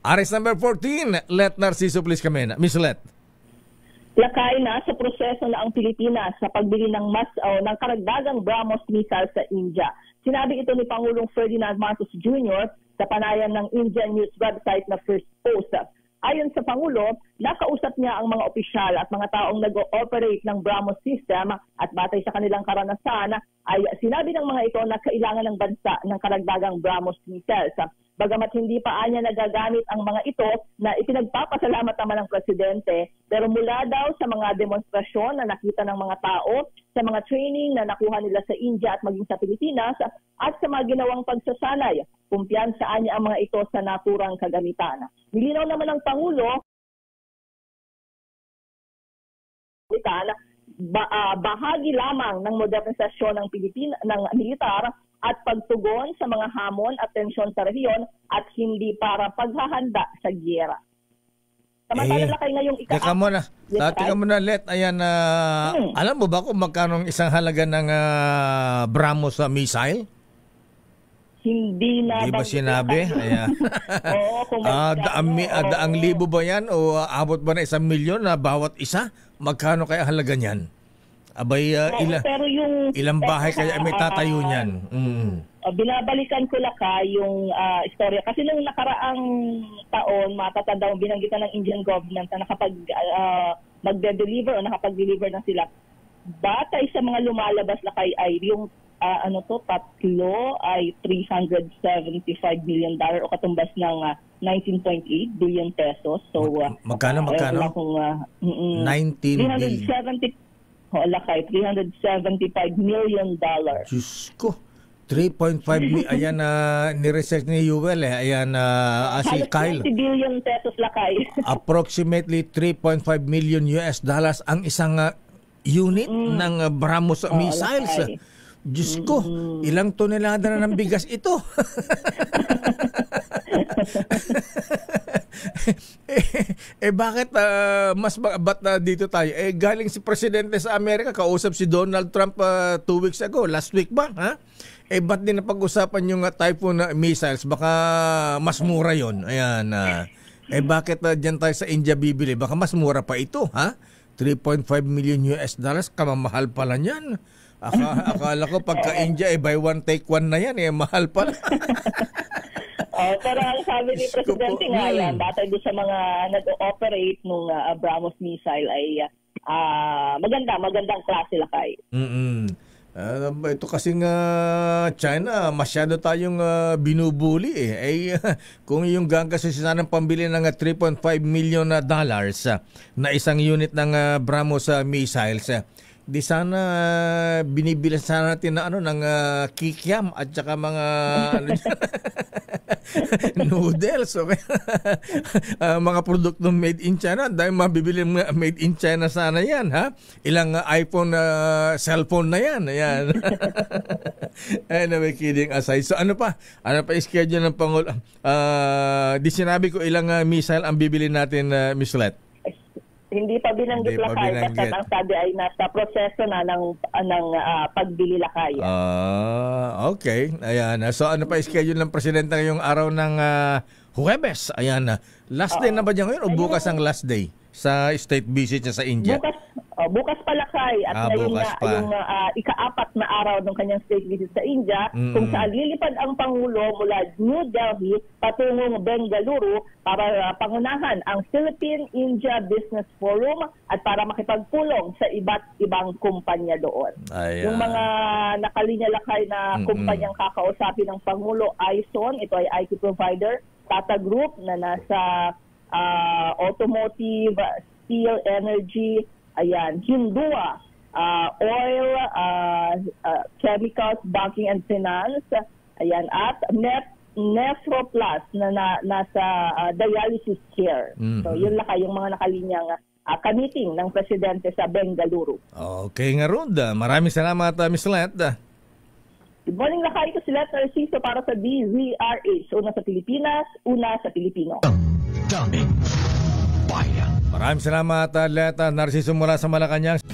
Aris number 14, Let Narciso, please come in. Miss Let. Lakay na sa proseso na ang Pilipinas sa pagbili ng ng karagdagang BrahMos missile sa India. Sinabi ito ni Pangulong Ferdinand Marcos Jr. sa panayam ng Indian news website na First Post. Ayon sa Pangulo, nakausap niya ang mga opisyal at mga taong nag-ooperate ng BrahMos system at batay sa kanilang karanasan ay sinabi ng mga ito na kailangan ng bansa ng karagdagang BrahMos missiles. Bagamat hindi pa anya nagagamit ang mga ito na ipinagpapasalamat naman ng Presidente, pero mula daw sa mga demonstrasyon na nakita ng mga tao, sa mga training na nakuha nila sa India at maging sa Pilipinas, at sa mga ginawang pagsasanay, kumpiyansaan niya ang mga ito sa naturang kagamitan. Nilinaw naman ng Pangulo, bahagi lamang ng modernisasyon ng ng militar at pagtugon sa mga hamon at tensyon sa rehiyon at hindi para paghahanda sa giyera. Samantala kayo ngayong Teka muna. Teka muna, Let. Ayan, alam mo ba kung magkano isang halaga ng BrahMos missile? Hindi na. Hindi ba sinabi? Ayan. Oo, kung daang libo ba yan? O abot ba na 1 milyon na bawat isa? Magkano kaya halaga niyan? Abay, pero ilang bahay kaya may tatayo niyan? Binabalikan ko yung istorya. Kasi nung nakaraang taon, matatanda mo, binanggitan ng Indian government na magde-deliver o nakapag-deliver na sila. Batay sa mga lumalabas ay yung tatlo ay $375 million o katumbas ng 19.8 billion pesos. So, magkano? 19 billion. Lakay, $375 million. Diyos ko. 3.5 million. Ayan, ni-research ni Yuel. Ayan, si Kyle. 20 billion pesos, Lakay. Approximately 3.5 million US dollars ang isang unit ng BrahMos missiles. Lakay. Diyos ko, ilang tonelada na ng bigas ito? Bakit ba't dito tayo? Galing si Presidente sa Amerika, kausap si Donald Trump 2 weeks ago, last week ba? Ha? Ba't din napag-usapan yung Typhoon missiles? Baka mas mura yon. Ayan. Bakit dyan tayo sa India bibili? Baka mas mura pa ito, ha? 3.5 million US dollars, kamamahal pala niyan. Akala ko pagka India, buy one take one na yan, mahal pala. Pero ang sabi ni Presidente nga yan, batay doon sa mga nag-ooperate nung BrahMos missile ay magandang klase, Lakay. Ito kasing China, masyado tayong binubuli kung yung gagastusin ng pambili ng $3.5 million na isang unit ng BrahMos missiles, di sana binibilan sana natin na ng kikiam at saka mga noodles, okay? Mga produktong made in China, dahil mabibili made in China sana yan, ha? Ilang iPhone cellphone na yan. Ayan. Anyway, kidding aside. So ano pa schedule ng Pangulo? Di sinabi ko ilang missile ang bibili natin, Miss Let? Hindi pa binanggit, Lakay, kasi ang sabi ay nasa proseso na ng pagbili, Lakay. Okay. Ayan. So ano pa schedule ng Presidente ngayong araw ng Huwebes? Ayan. Last day na ba dyan ngayon o bukas ang last day sa state visit niya sa India? Bukas pa, Lakay. At ngayon yung ika-4 na araw ng kanyang state visit sa India, kung saan lilipad ang Pangulo mula New Delhi patungong Bengaluru para pangunahan ang Philippine-India Business Forum at para makipagpulong sa iba't ibang kumpanya doon. Yung mga nakalinya, Lakay, na kumpanyang kakausapin ng Pangulo, Aison, ito ay IT provider, Tata Group na nasa automotive, steel, energy, ayan, Hindua, oil, chemicals, banking and finance, ayan, at Nephroplus na nasa dialysis care. So yun lang yung mga nakalinyang ka-meeting ng Presidente sa Bengaluru. Okay nga, Rod. Maraming salamat, Ms. Let. Good morning, Lakay. Ito si Let Narciso para sa DZRH. Una sa Pilipinas, una sa Pilipino. Maraming salamat, Let Narciso mula sa Malacanang.